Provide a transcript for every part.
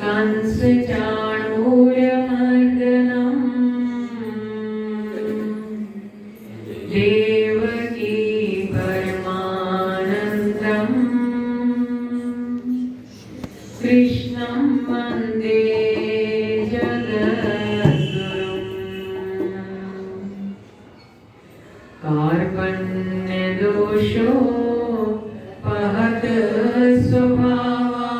कंसचाणूरमर्दनम् देवकी परमानन्दम् कृष्णं वन्दे जगद्गुरुम् कार्पण्यदोषो पहत स्वभावा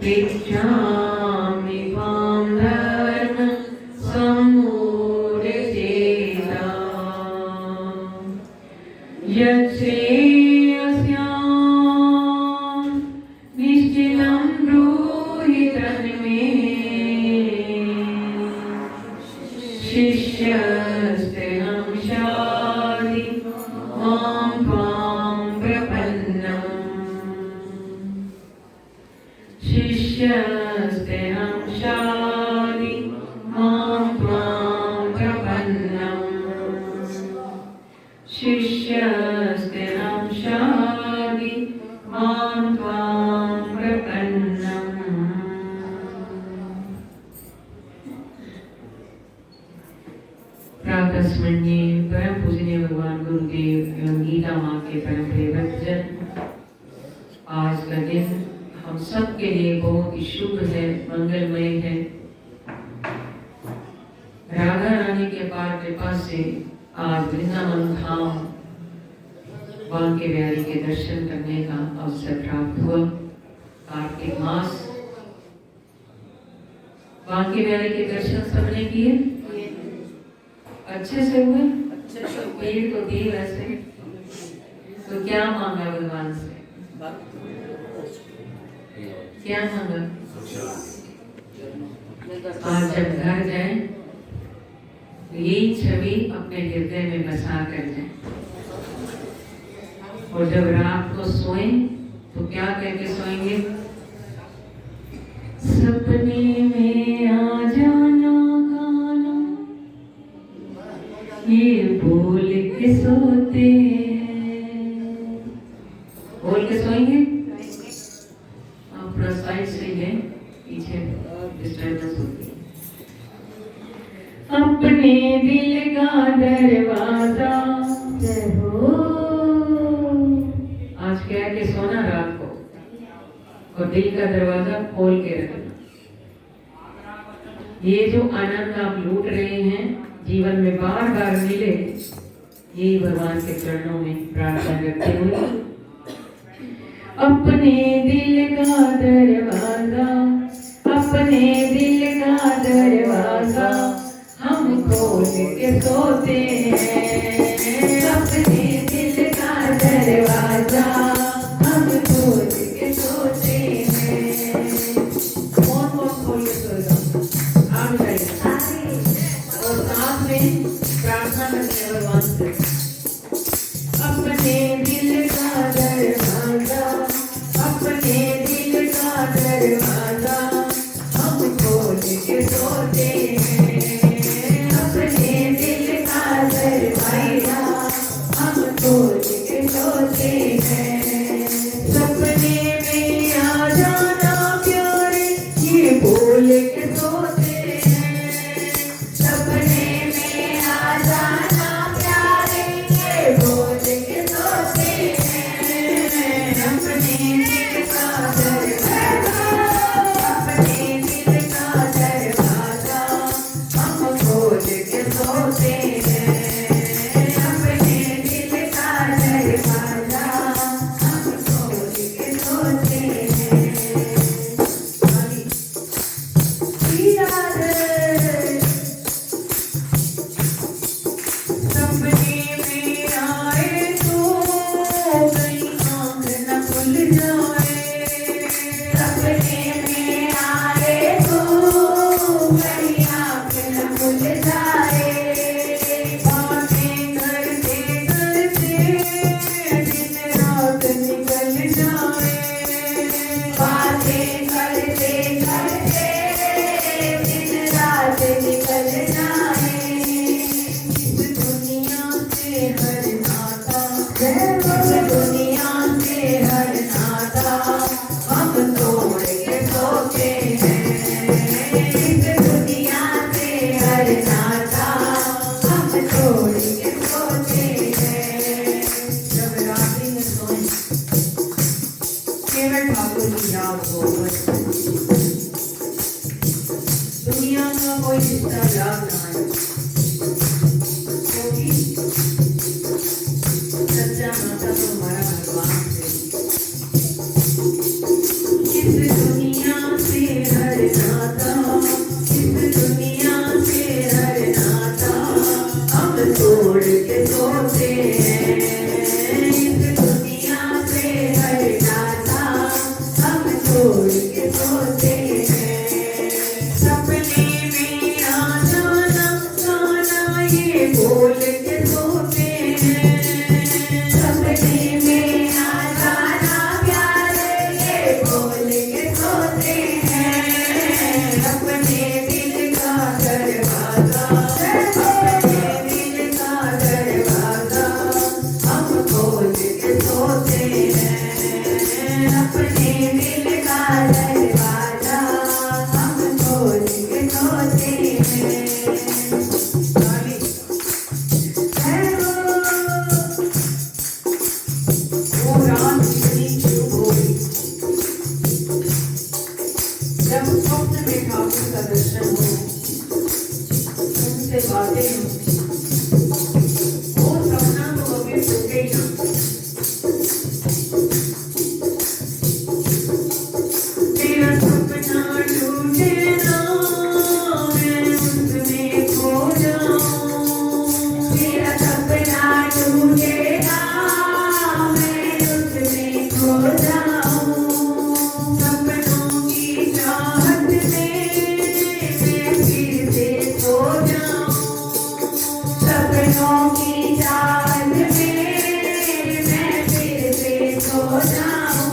पृच्छामि त्वां धर्म सम्मूढचेता यच्छ्रेयस्यां निश्चिलं ब्रूहि तन्मे शिष्यस्तेऽहं शाधि मां त्वां प्रपन्नम् शिष्यस्तेऽहं शाधि मां त्वां प्रपन्नम् शिष्यस्तेऽहं शाधि मां त्वां प्रपन्नम्। प्रातः स्मरणीय परम पूजनीय भगवान गुरुदेव एवं गीता माँ के परम प्रिय भक्तजन, आज का दिन हम सब के लिए बहुत ही शुभ है, मंगलमय है। राधा रानी के पार कृपा से आज वृंदावन धाम बांके बिहारी के दर्शन करने का अवसर प्राप्त हुआ। कार्तिक मास बांके बिहारी के दर्शन सबने किए, अच्छे से हुए, भीड़ तो थी वैसे। तो क्या मांगा भगवान से, क्या मांगा? आज जब घर जाए तो यही छवि अपने हृदय में बसा कर जाए, और जब रात को सोए तो क्या कह के सोएंगे? सपने में आ जाना गाना ये बोल के सोते हैं। बोल के सोएंगे? थोड़ा साइड से है, पीछे डिस्टर्बेंस होती है। अपने दिल का दरवाजा हो, आज कह के सोना रात को, और दिल का दरवाजा खोल के रखना। ये जो आनंद आप लूट रहे हैं, जीवन में बार बार मिले, यही भगवान के चरणों में प्रार्थना करते हुए अपने दिल का दरवाजा, अपने दिल का दरवाजा हम खोल के सोते हैं। अपने दिल का दरवाजा हम खोल के सोते हैं। कौन कौन खोल के सोएगा? आप जाइए और साथ में प्रार्थना करते हैं भगवान से। अपने दिल का दरवाजा, अपने दिल का दरवाजा हम खोल के सोते हैं। अपने दिल का दरवाजा हम खोल के सोते हैं। सपने में आ जाना प्यारे ये बोल के सोते हैं। सपने में आ जाना प्यारे ये बोल के सोते हैं। अपने दिल का दरवाजा ठाकुर की याद हो बस। दुनिया का कोई रिश्ता याद ना आए, क्योंकि सच्चा नाता तो हमारा भगवान से। इस दुनिया से हर नाता, इस दुनिया से हर नाता हम तोड़ के सोते हैं। इस दुनिया से हर नाता हम तोड़ के सोते हैं। सपने में आ जाना गाना ये बोल के सोते हैं। सपने में आ जाना प्यारे ये बोल के सोते हैं। अपने दिल का दरवाजा, अपने दिल का दरवाजा हम खोल के सोते हैं। अपने दिल का दरवाजा हम खोल के सोते हैं। है वो रात कितनी शुभ हो गई जब स्वप्न में ठाकुर का दर्शन हो, उनसे बातें हो। वो सपना तो कभी टूटे ही ना। तेरा सपना टूटे ना, मैं उसमें खो जाऊं। तेरा सपना टूटे ना, मैं उसमें खो जाऊं। सपनों की चाहत में मैं फिर से सो जाऊं। सपनों की चाहत में मैं फिर से सो जाऊं।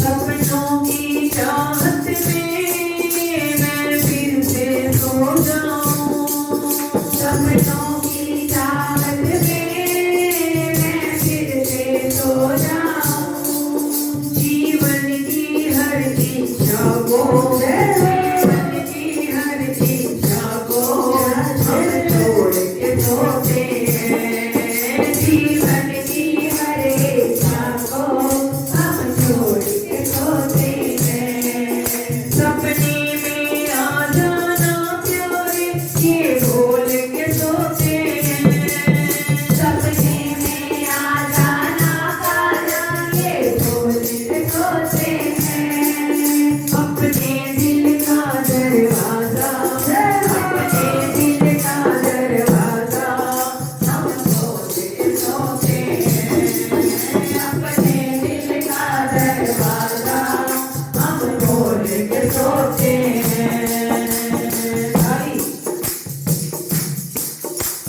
सपनों की चाहत में मैं फिर से सो जाऊं। सपनों की चाहत में मैं फिर से सो जाऊं। जीवन की हर इच्छा को, जीवन की हर इच्छा को हम छोड़ के सोते हैं। जीवन की हर इच्छा को हम छोड़ के सोते हैं। सपने में आ जाना प्यारे ये बोल के सोते हैं। सपने में आ जाना प्यारा ये बोल के सोते हैं। अपने दिल का दरवाजा, अपने दिल का दरवाजा हम खोल के सोते हैं। अपने दिल का दरवाजा हम खोल के सोते हैं। भाई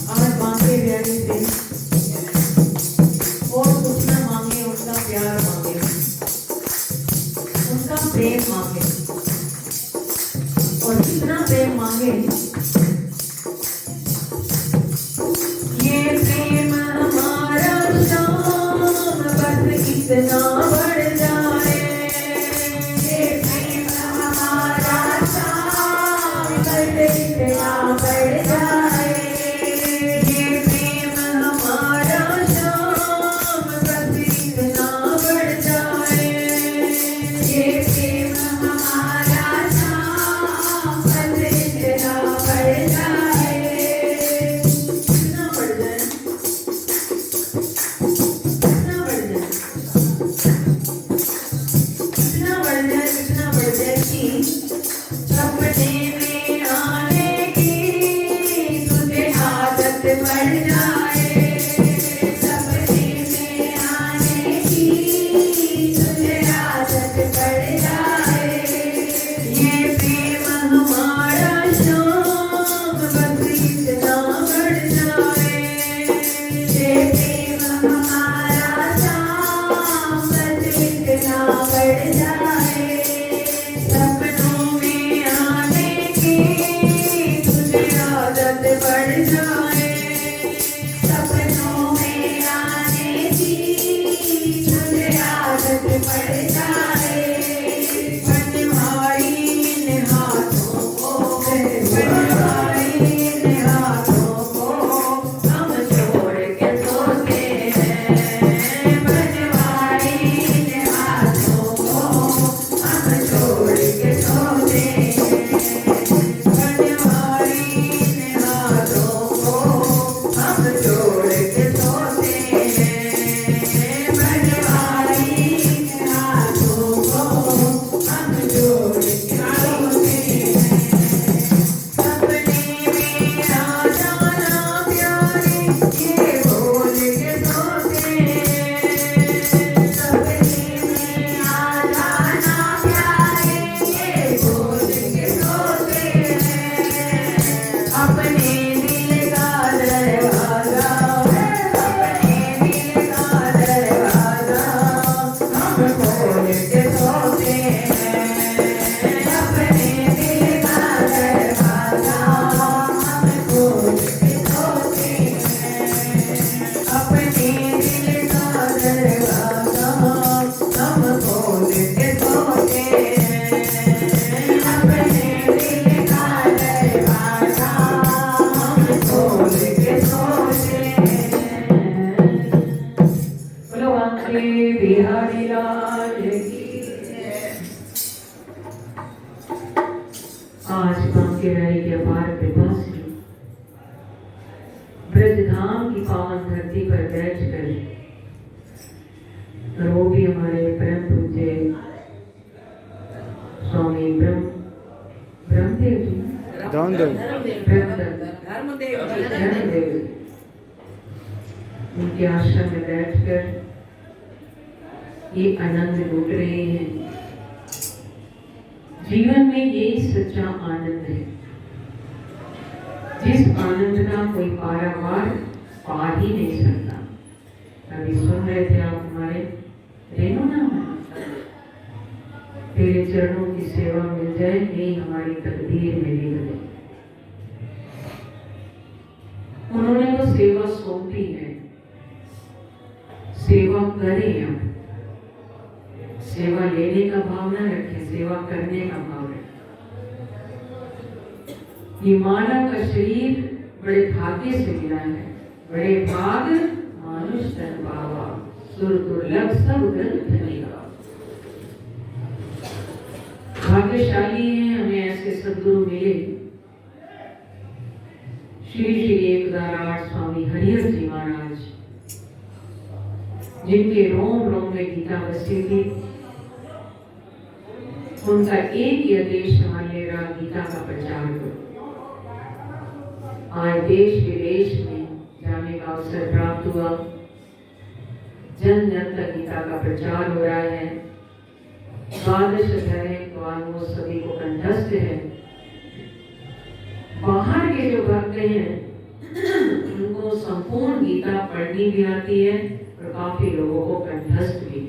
आज मांगे प्यारी से और कुछ न मांगे, उनका प्यार मांगे, उनका प्रेम मांगे। और कितना प्रेम मांगे, ये प्रेम हमारा शाम बस इतना बढ़ जाए। ये प्रेम हमारा शाम बस इतना बढ़ जाए। ये प्रेम हमारा शाम बस इतना बढ़ जाए। ये प्रेम हमारा शाम बस इतना बढ़ जाए। कितना बढ़ जाए, कितना बढ़ जाए, कितना बढ़ जाए, कितना बढ़ जाए कि सपने में आने की तुझे आदत पड़ जाए। सपने में आने की तुझे आदत पड़ जाए। ये प्रेम हमारा शाम बस इतना बढ़ जाए। ये प्रेम हमारा शाम बस इतना बढ़ जाए। सपनों में आने की तुझे आदत पड़ जाए। सपनों में आने की तुझे आदत पड़ जाए। बनवारी इन हाथों को, बनवारी इन हाथों को हम छोड़ के सोते हैं। बनवारी इन हाथों को आज्ञा राय की अपार कृपा से ब्रजधाम की पावन धरती पर बैठकर वो भी हमारे परम पूज्य स्वामी ब्रह्मदेव जी उनके आश्रम में बैठकर ये आनंद लूट रहे हैं। जीवन में यही सच्चा आनंद है, जिस आनंद का कोई पारावार पा ही नहीं सकता। अभी सुन रहे थे आप हमारे रेणु नाम तेरे चरणों की सेवा मिल जाए, यही हमारी तकदीर में लिख दे। उन्होंने तो सेवा सौंपी है, सेवा करें। अब सेवा लेने का भाव न रखें, सेवा करने का भाव रखें। ये मानव का शरीर बड़े भाग्य से मिला है, बड़े भाग मानुष तन पावा, सुर दुर्लभ सब ग्रंथ धनेगा। भाग्यशाली हैं हमें ऐसे सद्गुरु मिले। श्री श्री एकदाराज स्वामी हरिहर जी महाराज, जिनके रोम रोम में गीता बसी थी, उनका एक ही आदेश मेरा गीता का प्रचार करो। आज देश विदेश में जाने का अवसर प्राप्त हुआ, जन जन तक गीता का प्रचार हो रहा है। 12 अध्याय तो ऑलमोस्ट सभी को कंठस्थ है। बाहर के जो भक्त हैं उनको संपूर्ण गीता पढ़नी भी आती है और काफी लोगों को कंठस्थ भी।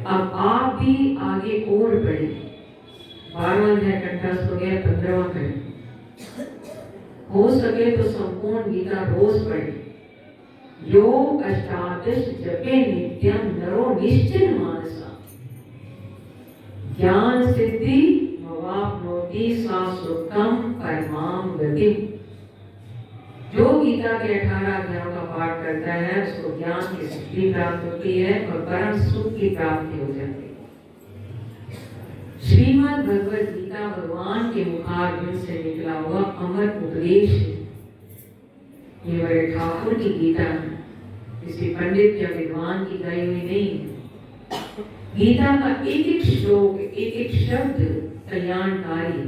अब आप भी आगे और बढ़े। 12वां अध्याय कंठस्थ हो गया, 15वां करें। हो सके तो संपूर्ण गीता रोज पढ़े। योग अष्टादश जपे नित्यम नरो निश्चित मानसा, ज्ञान सिद्धि मवाप्नोति शाश्वतम परमाम गति। जो गीता के 18 अध्यायों का पाठ करता है उसको ज्ञान की सिद्धि प्राप्त होती है और परम सुख की प्राप्ति हो जाती है। श्रीमद् भगवद गीता भगवान के मुखारबिंद से निकला हुआ अमर उपदेश है। ये बड़े ठाकुर की गीता है, किसी पंडित या विद्वान की गाई हुई नहीं है। गीता का एक एक श्लोक, एक एक शब्द कल्याणकारी।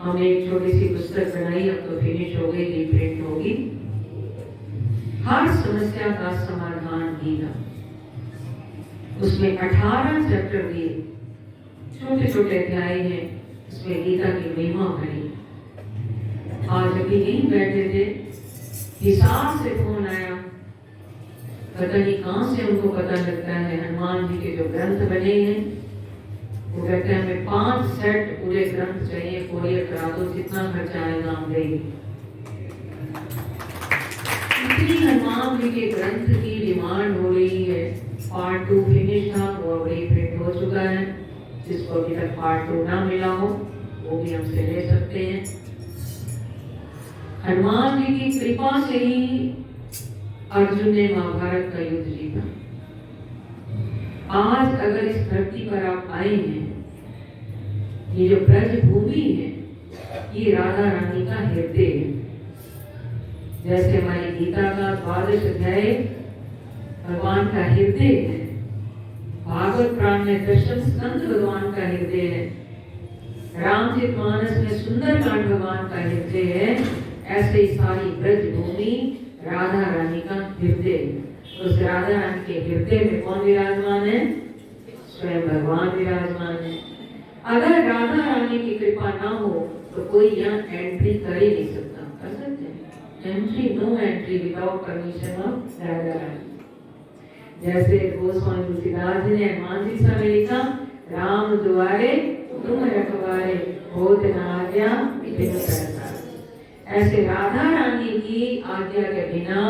हमने एक छोटी सी पुस्तक बनाई, अब तो फिनिश हो गई, रीप्रिंट होगी। हर समस्या का समाधान गीता। उसमें 18 चैप्टर दिए, छोटे छोटे अध्याय हैं, उसमें गीता की महिमा भरी। आज अभी नहीं बैठे थे, हिसार से फोन आया, पता नहीं कहां से उनको पता लगता है। हनुमान जी के जो ग्रंथ बने हैं, वो कहते हैं हमें 5 सेट पूरे ग्रंथ चाहिए, कोरियर करा दो, जितना खर्चा आएगा हम देंगे। इतनी हनुमान जी के ग्रंथ की डिमांड हो रही है। पार्ट 2 फिनिश था, वो अब रीप्रिंट हो चुका है। जिसको अभी तक पार्ट 2 ना मिला हो वो भी हमसे ले सकते हैं। हनुमान जी की कृपा से ही अर्जुन ने महाभारत का युद्ध जीता। आज अगर इस धरती पर आप आए हैं, ये जो ब्रज भूमि है, ये राधा रानी का हृदय है। जैसे हमारी गीता का 12 अध्याय भगवान का हृदय है, भागवत पुराण में दशम स्कंद भगवान का हृदय है, रामचरितमानस में सुंदरकांड भगवान का हृदय है। ऐसे ही सारी ब्रज भूमि राधा रानी का हृदय है। उस राधा रानी के हृदय में कौन विराजमान है? स्वयं भगवान विराजमान है। अगर राधा रानी की कृपा ना हो तो कोई यहाँ एंट्री कर ही नहीं सकता। कर सकते हैं entry? No entry without permission of Radha Rani. जैसे गोस्वामी तुलसीदास जी ने हनुमान चालीसा में लिखा, राम द्वारे तुम रखवारे, होत न आज्ञा बिनु सरकार। ऐसे राधा रानी की आज्ञा के बिना,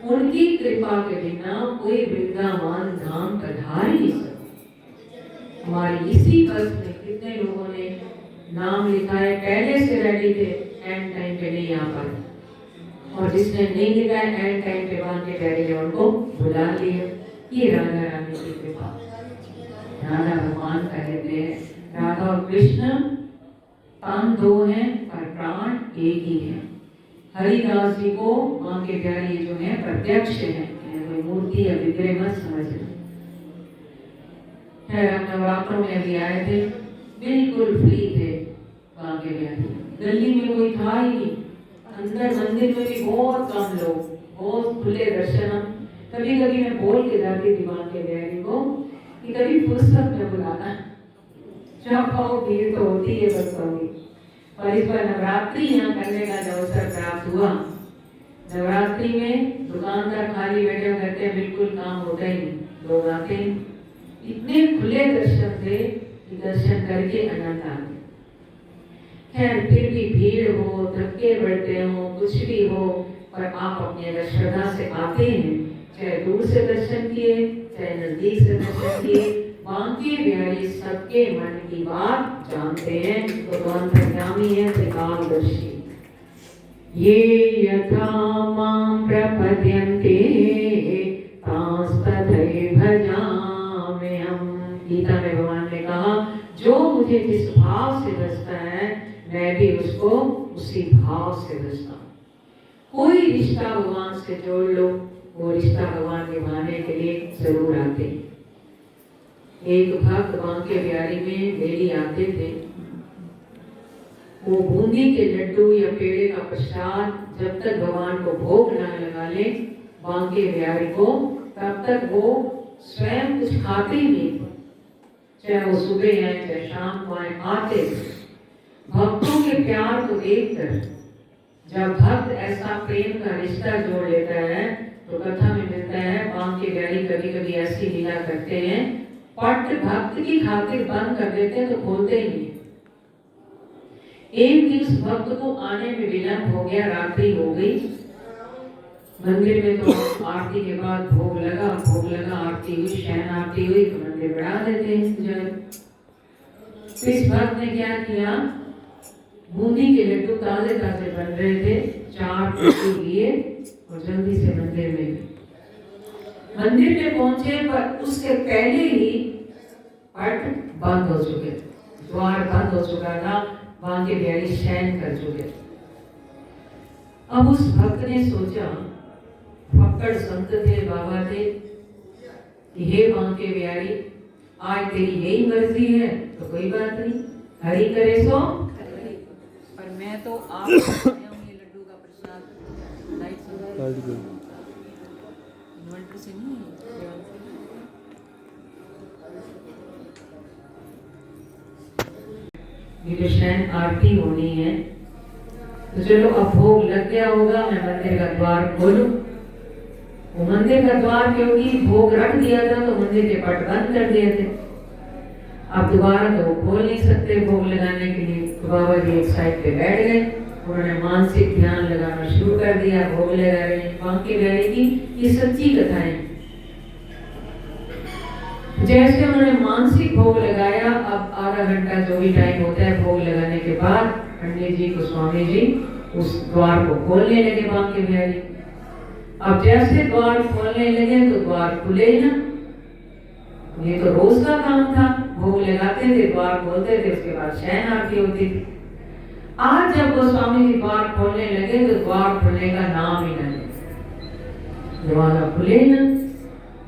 उनकी कृपा के बिना कोई वृंदावन धाम पधार ही नहीं सकता। हमारी इसी बस में कितने लोगों ने नाम लिखा है, पहले से रेडी थे, एंड टाइम पे नहीं आ पाए। और जिसने नहीं लिखा है, एंड टाइम पे वहां के डैडी ने उनको बुला लिया। ये राधा रानी की कृपा, राधा भगवान का हृदय है। राधा और कृष्ण तन दो हैं पर प्राण एक ही है। हरिदास जी को माँ के प्यारे जो है प्रत्यक्ष है, कोई मूर्ति या विग्रह मत समझना। हम नवरात्रों में भी आए थे, बिल्कुल फ्री थे माँ के प्यारे, गली में कोई था ही नहीं, अंदर मंदिर में भी बहुत कम लोग, बहुत खुले दर्शन। कभी कभी मैं बोल के जाती थी माँ के प्यारे को कि कभी फुर्सत में बुलाना, जब आओ भीड़ तो होती है बच्चों की। और इस बार नवरात्रि यहाँ करने का जो अवसर प्राप्त हुआ। नवरात्रि में दुकानदार खाली बैठे करते बिल्कुल काम होता ही नहीं, लोग आते हैं, इतने खुले दर्शन थे कि दर्शन करके आनंद आ गए। खैर फिर भी भीड़ हो, धक्के बढ़ते हो, कुछ भी हो, पर आप अपने अगर श्रद्धा से आते हैं, चाहे दूर से दर्शन किए चाहे नजदीक से दर्शन किए, बांके बिहारी सबके मन की बात जानते हैं, तो अंतर्यामी है, त्रिकालदर्शी। ये यथा मां प्रपद्यन्ते तांस्तथैव भजाम्यहम्। गीता में भगवान ने कहा, जो मुझे जिस भाव से भजता है मैं भी उसको उसी भाव से भजता हूँ। कोई रिश्ता भगवान से जोड़ लो, वो रिश्ता भगवान निभाने के लिए जरूर आते हैं। एक भक्त बांके बिहारी में डेली आते थे, वो बूंदी के लड्डू या पेड़े का प्रसाद जब तक भगवान को भोग न लगा ले बांके बिहारी को, तब तक वो स्वयं कुछ खाते ही नहीं, चाहे वो सुबह आए चाहे शाम को आए, आते थे। भक्तों के प्यार को देखकर जब भक्त ऐसा प्रेम का रिश्ता जोड़ लेता है, तो कथा में मिलता है बांके बिहारी कभी कभी ऐसी लीला करते हैं, पट भक्त की खातिर बंद कर देते हैं तो खोलते ही नहीं। एक दिन उस भक्त को आने में विलंब हो गया, रात्रि हो गई। मंदिर में तो आरती के बाद भोग लगा, आरती हुई, शयन आरती हुई तो मंदिर बढ़ा देते हैं। तो इस भक्त ने क्या किया, बूंदी के लड्डू ताजे ताजे बन रहे थे, 4 लड्डू लिए और जल्दी से मंदिर में पहुंचे, पर उसके पहले ही पट बंद हो चुके, द्वार बंद हो चुका था, बांके बिहारी शयन कर चुके। अब उस भक्त ने सोचा, फक्कड़ संत थे, बाबा थे, कि हे बांके बिहारी, आज तेरी यही मर्जी है तो कोई बात नहीं, हरि करे सो। पर मैं तो आप ये लड्डू का प्रसाद इन्वर्टर से नहीं, ये जो शयन आरती होनी है, तो चलो अब भोग लग गया होगा, मैं मंदिर का द्वार खोलूं। वो मंदिर का द्वार क्योंकि भोग रख दिया था तो मंदिर के पट बंद कर दिए थे, अब दोबारा तो वो खोल नहीं सकते भोग लगाने के लिए। तो बाबा जी एक साइड पे बैठ गए, उन्होंने मानसिक ध्यान लगाना शुरू कर दिया, भोग लगा रहे हैं। बांके बिहारी की ये सच्ची कथाएं। जैसे उन्होंने मानसिक भोग लगाया, अब आधा घंटा जो भी टाइम होता है भोग लगाने के बाद, पंडित जी गोस्वामी जी उस द्वार को खोलने लगे बांके बिहारी। अब जैसे द्वार खोलने लगे तो द्वार खुले ना, ये तो रोज का काम था, भोग लगाते थे, द्वार खोलते थे, उसके बाद शयन आरती होती थी। आज जब गोस्वामी जी द्वार खोलने लगे तो द्वार खुलने का नाम ही नहीं, दरवाजा खुले ना।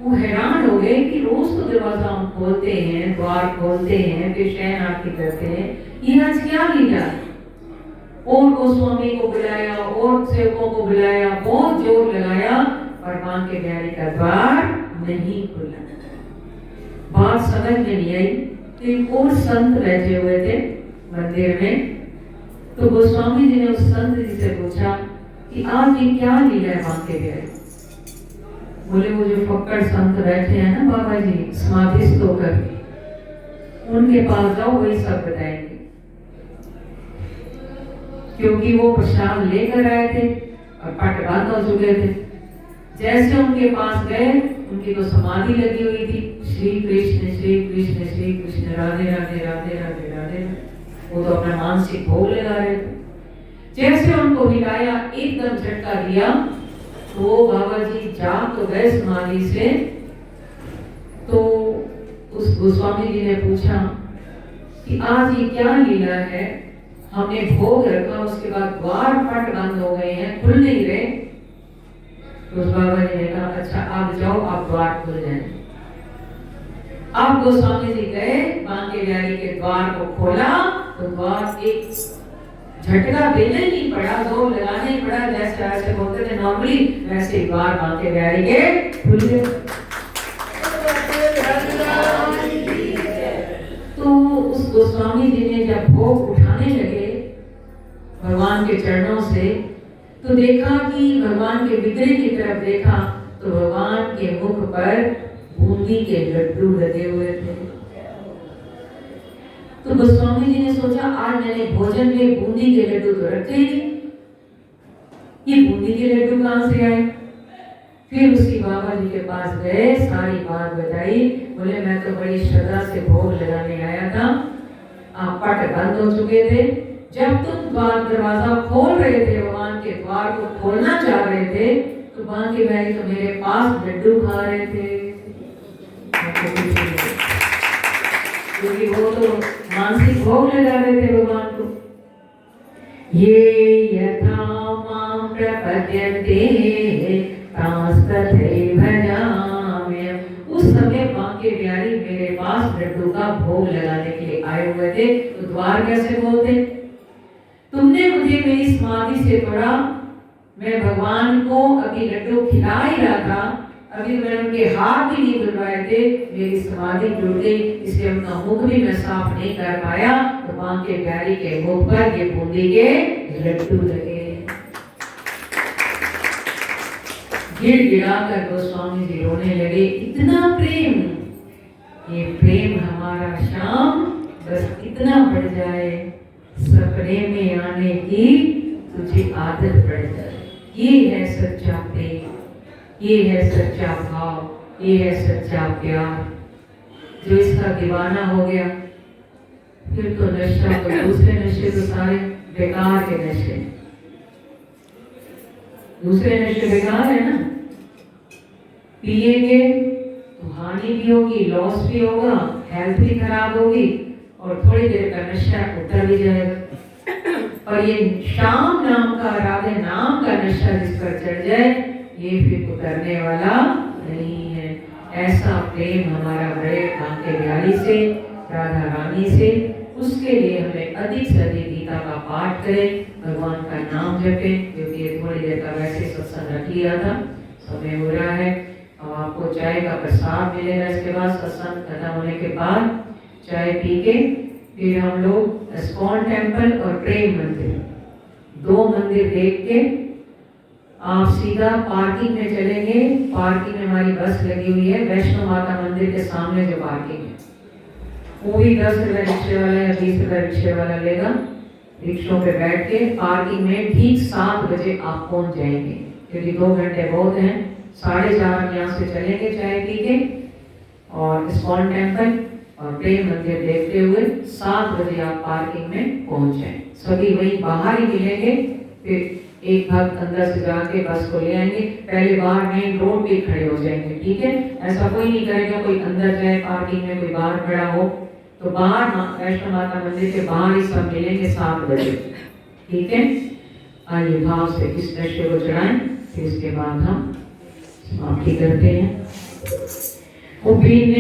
वो हैरान हो गए कि रोज तो दरवाजा हम खोलते हैं, द्वार खोलते हैं, फिर शयन आरती करते हैं, ये आज क्या लीला। और गोस्वामी को बुलाया और सेवकों को बुलाया, बहुत जोर लगाया, पर बांके बिहारी का द्वार नहीं खुला। बात समझ में नहीं आई। एक और संत बैठे हुए थे मंदिर में, तो गोस्वामी जी ने उस संत जी से पूछा कि आज ये क्या लीला है बांके बिहारी। बोले वो जो फक्कड़ संत बैठे हैं ना बाबा जी समाधिस्थ होकर, उनके पास जाओ, वही सब बताएंगे। क्योंकि वो प्रसाद लेकर आए थे और पट बंद हो चुके थे। जैसे उनके पास गए, उनकी तो समाधि लगी हुई थी, श्री कृष्ण श्री कृष्ण श्री कृष्ण, राधे राधे राधे राधे राधे। वो तो अपना मानसिक भोग लगा रहे थे। जैसे उनको हिलाया, एकदम झटका दिया, तो बाबा जी जाग तो गए समाधि से। तो उस गोस्वामी जी ने पूछा कि आज ये क्या लीला है, हमने भोग रखा, उसके बाद द्वार पट बंद हो गए हैं, खुल नहीं रहे। तो उस बाबा जी ने कहा अच्छा आप जाओ, आप द्वार खुल जाए। आप गोस्वामी जी गए, बांके बिहारी के द्वार को खोला तो द्वार एक झटका देने नहीं पड़ा, जोर लगाने ही पड़ा, जैसे ऐसे बोलते थे नॉर्मली, वैसे द्वार बांके बिहारी के खुल गए। तो उस गोस्वामी जी ने जब भोग उठाने लगे भगवान के चरणों से, तो देखा कि भगवान के विग्रह की तरफ देखा तो भगवान के मुख पर बूंदी के लड्डू लगे हुए थे। तो गोस्वामी जी ने सोचा आज मैंने भोजन में बूंदी के लड्डू तो रखे ही नहीं, ये बूंदी के लड्डू कहां से आए। फिर उसी बाबा जी के पास गए, सारी बात बताई। बोले मैं तो बड़ी श्रद्धा से भोग लगाने आया था, आप पट बंद हो चुके थे, जब तुम द्वार दरवाजा खोल रहे थे, भगवान के द्वार को खोलना चाह रहे थे, तो बांके बिहारी तो मेरे पास लड्डू खा रहे थे, क्योंकि वो तो मानसिक भोग लगा रहे थे भगवान को। ये यथा मां प्रपद्यन्ते तांस्तथैव भजाम्यहम्। उस समय बांके बिहारी मेरे पास लड्डू का भोग लगाने के लिए आए हुए थे, तो द्वार कैसे बोलते। तुमने मुझे मेरी समाधि से तोड़ा, मैं भगवान को अभी लड्डू खिला ही रहा था, अभी मैंने उनके हाथ भी नहीं बुलवाए थे, मेरी समाधि टूट गई, इसलिए उनका मुख भी मैं साफ नहीं कर पाया। तो बांके बिहारी के मुख पर ये बूंदी के लड्डू लगे। गिड़गिड़ाकर गोस्वामी जी रोने लगे, इतना प्रेम, ये प्रेम हमारा श्याम बस इतना बढ़ जाए, सपने में आने की तुझे आदत पड़ जाए। ये है सच्चा प्रेम, ये है सच्चा भाव, ये है सच्चा प्यार। जो इसका दीवाना हो गया फिर तो नशा, तो दूसरे नशे तो सारे बेकार के नशे, दूसरे नशे बेकार है ना। पिएंगे तो हानि भी होगी, लॉस भी होगा, हेल्थ भी खराब होगी, और थोड़ी देर का नशा उतर भी जाएगा। और ये श्याम नाम का, राधे नाम का नशा जिस पर चढ़ जाए, ये फिर उतरने वाला नहीं है। ऐसा प्रेम हमारा बड़े बांके बिहारी से, राधा रानी से, उसके लिए हमें अधिक से अधिक गीता का पाठ करें, भगवान का नाम जपें। क्योंकि ये थोड़ी देर का वैसे सत्संग रख लिया था, समय हो रहा है। अब आपको चाय का प्रसाद मिलेगा, इसके बाद सत्संग खत्म होने के बाद चाय पी के फिर हम लोग इस्कॉन टेम्पल और प्रेम मंदिर, दो मंदिर देख के आप सीधा पार्किंग में चलेंगे। पार्किंग में हमारी बस लगी हुई है, वैष्णो माता मंदिर के सामने जो पार्किंग है, वो भी 10 रुपए रिक्शे वाला या 20 रुपए रिक्शे वाला लेगा। रिक्शों पे बैठ के पार्किंग में ठीक 7 बजे आप पहुंच जाएंगे, क्योंकि 2 घंटे बहुत हैं। 4:30 हम यहाँ से चलेंगे चाय पी के, और इस्कॉन टेम्पल और प्रेम मंदिर देखते हुए 7 बजे आप पार्किंग में पहुंच जाए। सभी वही बाहर ही मिलेंगे। फिर एक भक्त अंदर से जाके बस को ले आएंगे, पहले बाहर मेन रोड पे खड़े हो जाएंगे, ठीक है। ऐसा कोई नहीं करेगा कोई अंदर जाए पार्किंग में, कोई बाहर खड़ा हो। तो बाहर वैष्णो माता मंदिर के बाहर ही सब मिलेंगे 7 बजे, ठीक है। आइए भाव से इस नशे को चढ़ाएं, फिर इसके बाद हम समाप्ति करते हैं। ओ बिन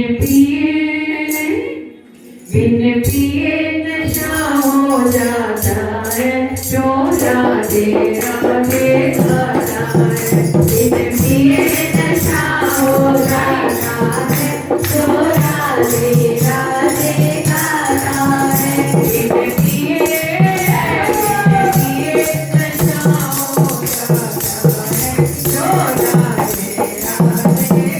पिए नशा हो जाता है, जो राधे राधे गाता है। बिन पिए नशा हो जाता है, जो राधे राधे गाता है। बिन पिए नशा हो जाता है, जो राधे राधे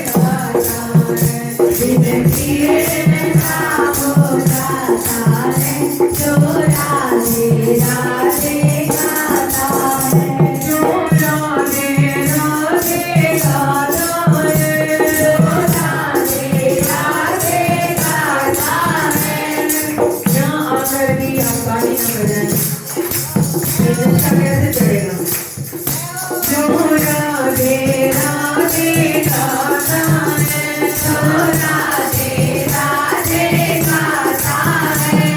गाता है। बिन पिए नशा हो जाता है, जो राधे राधे गाता है। जो राधे राधे गाता है, जो राधे राधे गाता है। जहाँ आकर भी आप गाली न बजाएं, ये नशा कैसे चढ़ेगा। जो राधे राधे गाता है, जो राधे राधे गाता है।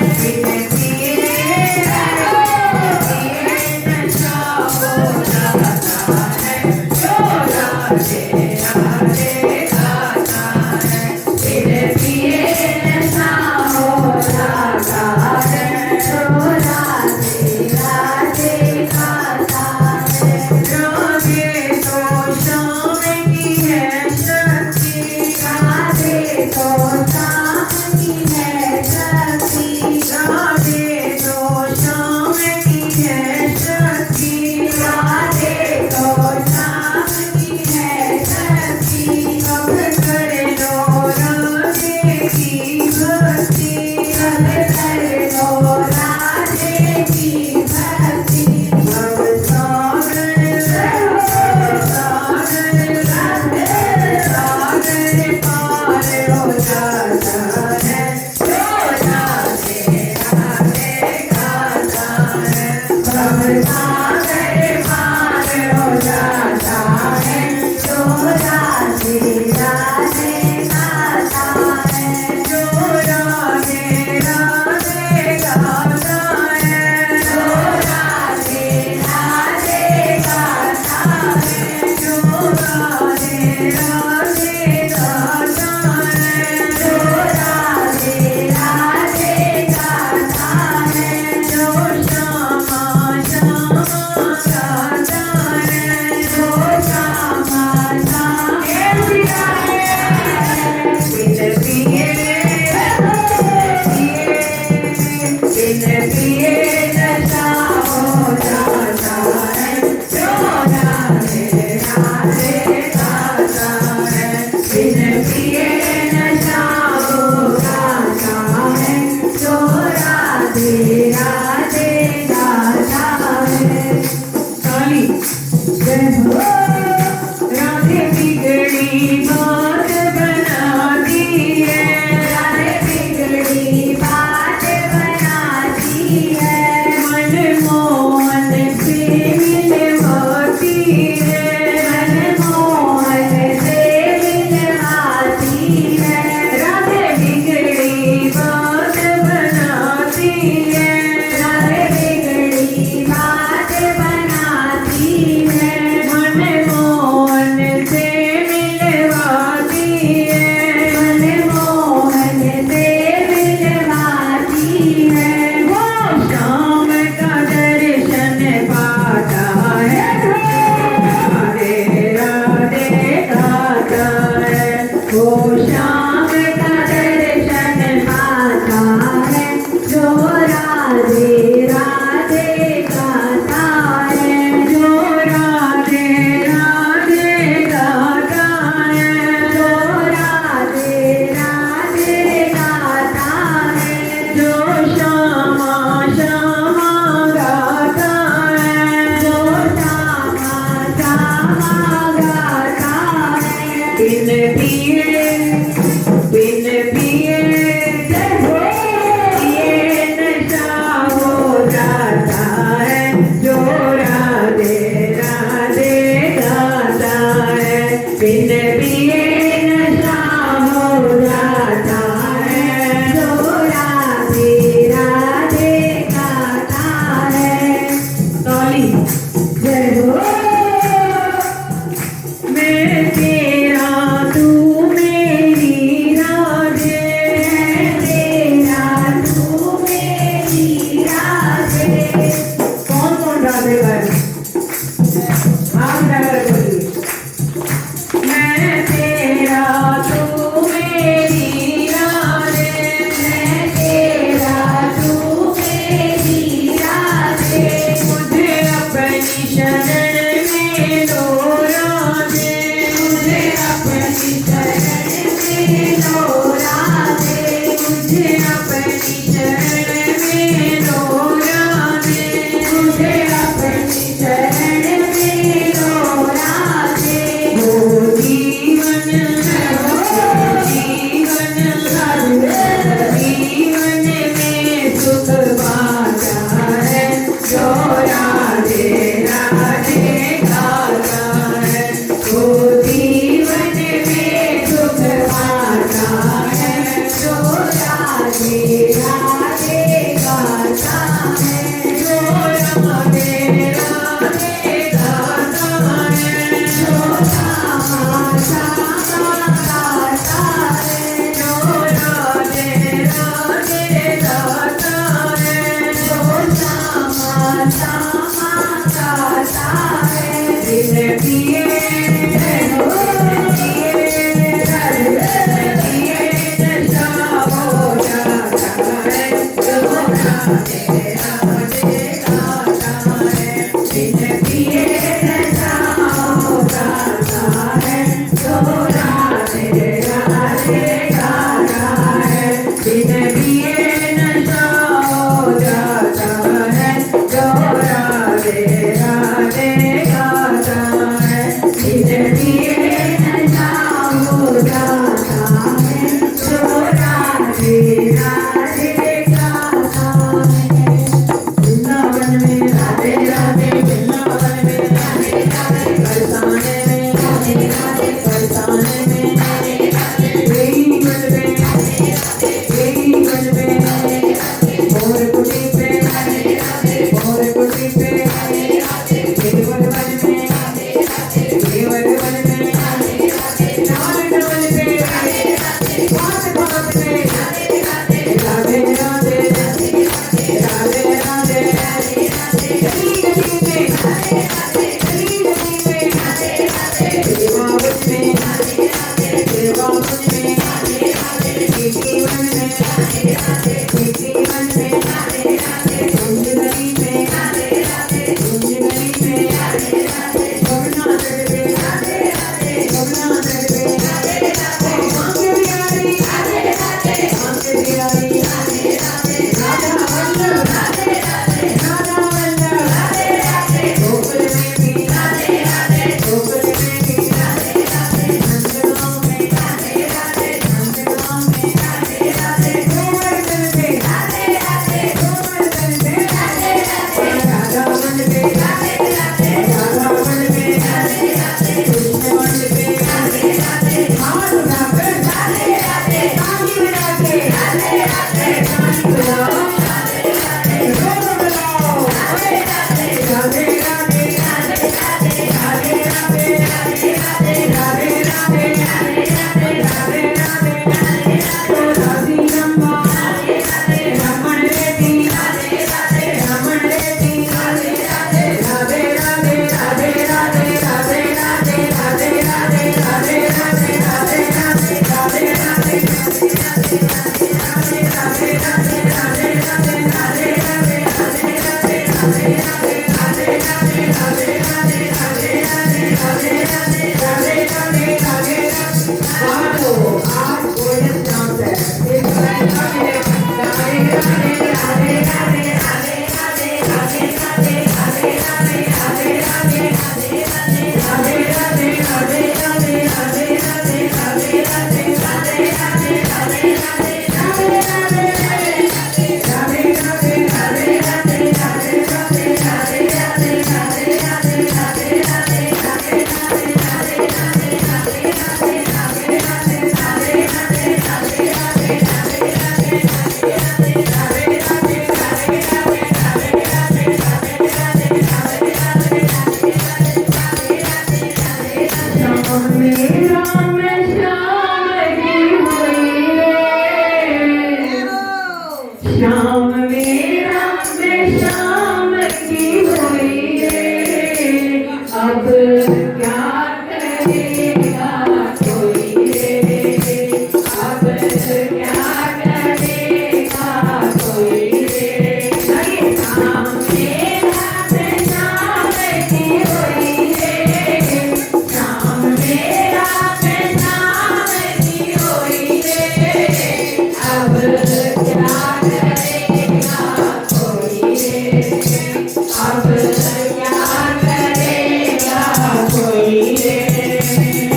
Sham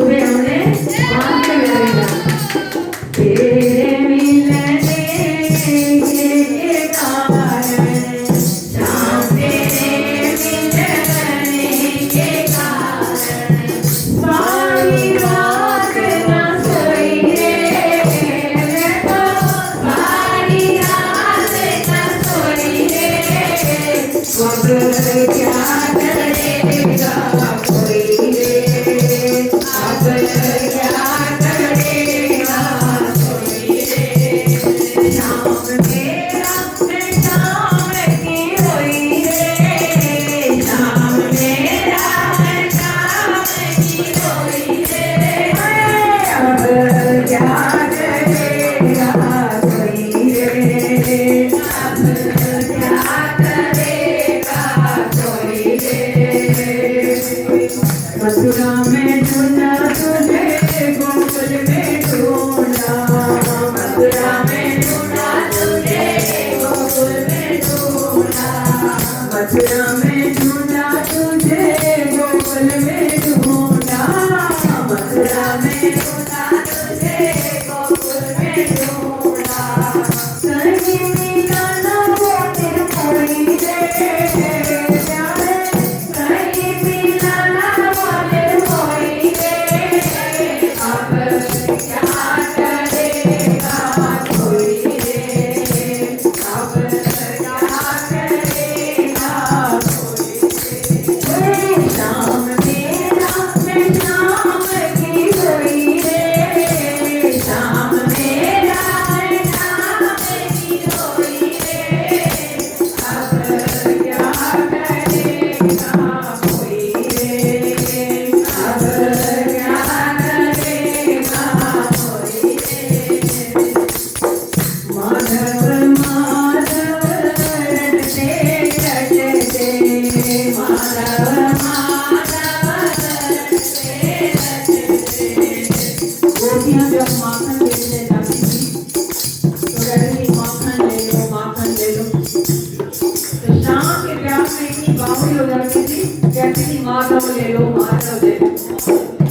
सुबह हमने मानते हुए तेरे मिलने के कारण, शाम तेरे मिलने के कारण, सारी रात ना सोई रे मैं तो, सारी रात ना सोई रे, अब क्या करेगा कोई रे, अब क्या करेगा कोई रे, शाम मेरा मैं शाम की होई रे, शाम मेरा मैं शाम की होई रे, अब क्या करेगा कोई रे, अब क्या करेगा कोई रे। मथुरा में ढूंढा तुझे गोकुल में ढूंढा, मथुरा में ढूंढा तुझे गोकुल में ढूंढा, मथुरा में ढूंढा तुझे गोकुल में ढूंढा, मथुरा में ढूंढा तुझे गोकुल में ढूंढा, कहीं मिला ना वो तेरे कोई रे प्यारे, कहीं मिला ना वो तेरे कोई रे, अब क्या करेगा कोई रे, अब क्या करेगा कोई रे, शाम मेरा मैं शाम की होई रे, शाम मेरा मैं शाम की होई रे, अब क्या करेगा कोई रे, अब क्या करेगा कोई रे। माधव माधव रटते रटते, माधव माधव रटते रटते, गोपियाँ जब माखन बेचने जाती थी तो कहती थी माखन ले लो, माखन ले लो, तो शाम के प्यास में इतनी बावड़ी हो जाती थी, कहती थी माधव ले लो, माधव ले लो।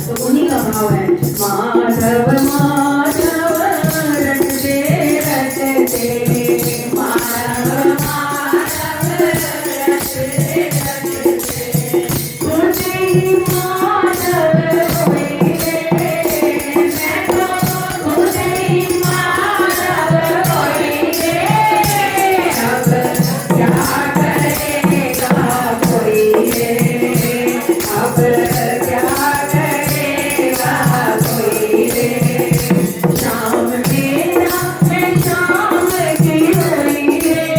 तो उन्हीं का भाव है माधव माधव रटते रटते, माधव माधव रटते रटते, मुझे ही माधव होई रे मैं तो, मुझे ही माधव होई रे, अब क्या करेगा कोई रे, अब क्या करेगा कोई रे, शाम मेरा मैं शाम की होई रे,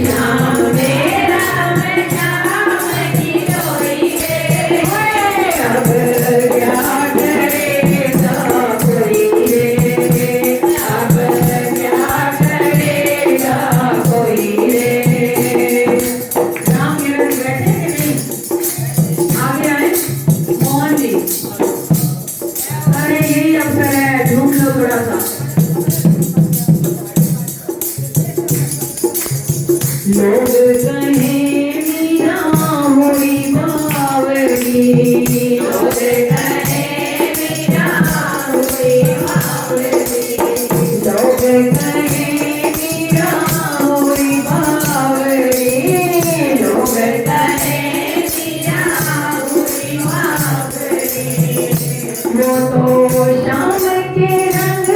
शाम मेरा मैं शाम की होई रे, अब क्या करेगा कोई रे, अब क्या करेगा कोई रे। राम किरण बैठे कि नहीं, आगे आए मोहन जी, अरे यही अवसर है, ढूंढ लो थोड़ा सा। लोग कहें मीरा हुई बावली, लोग कहें मीरा हुई बावली, लोग कहें मीरा हुई बावली, लोग कहें मीरा हुई बावली, वो तो शाम के रंग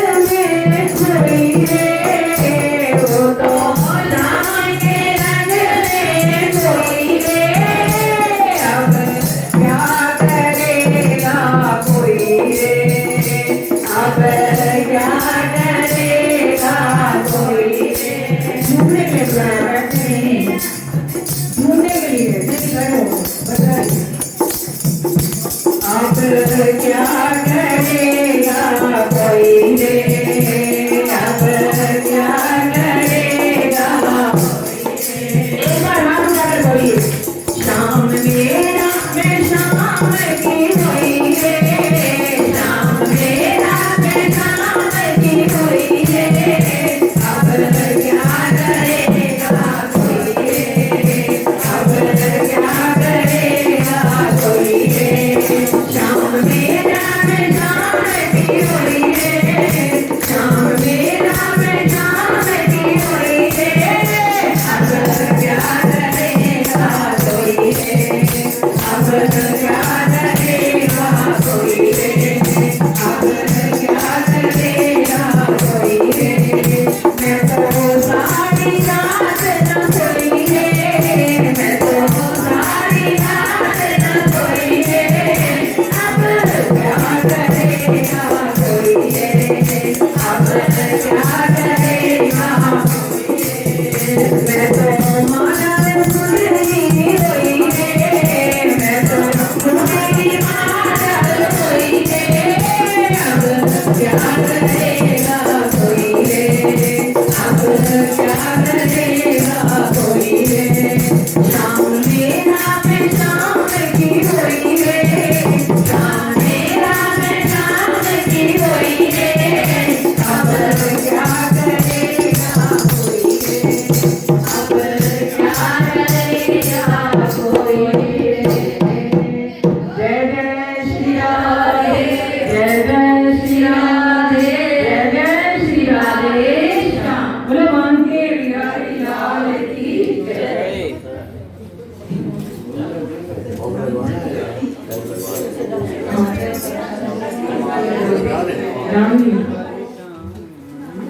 में खोई रे, वो तो शाम के रंग में खोई रे, अब क्या करेगा कोई रे, अब क्या करेगा कोई रे। ढूंढने के लिए बैठे नहीं, ढूंढने के लिए नहीं करो, बताइए अब क्या करेगा कोई रे, अब क्या करेगा कोई रे। एक बार हाथ उठाकर बोलिए, शाम मेरा मैं शाम की होई रे, शाम मेरा मैं शाम की होई रे, अब क्या करेगा कोई रे, अब क्या करेगा कोई रे, शाम मेरा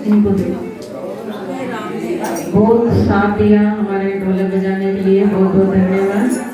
इनको बहुत साथ दिया हमारे ढोलक बजाने के लिए, बहुत बहुत धन्यवाद।